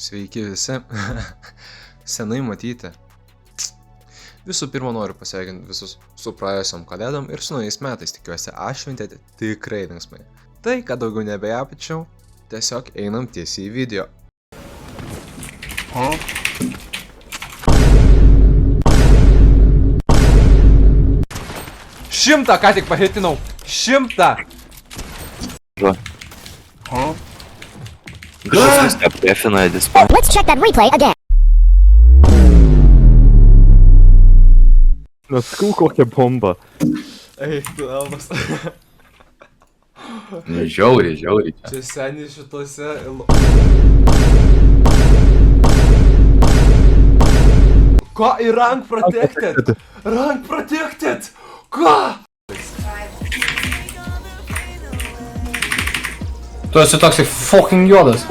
Sveiki visi. Senai matyti. Visų pirma noriu pasveikinti visus su praėjusiam kalėdom ir su naujais metais. Tikiuosi atšventėte tikrai linksmai. Tai, kad daugiau nebejapačiau, tiesiog einam tiesiai į video. Šimtą ką tik pahitinau! 100! Let's check that replay again. Naskau kokią bombą. Eik, tu elmas. Žiauriai čia. Čia seniai šitose... Ko? Į rank protected? Rank protected! Ko? Tu esi toksai fucking juodas.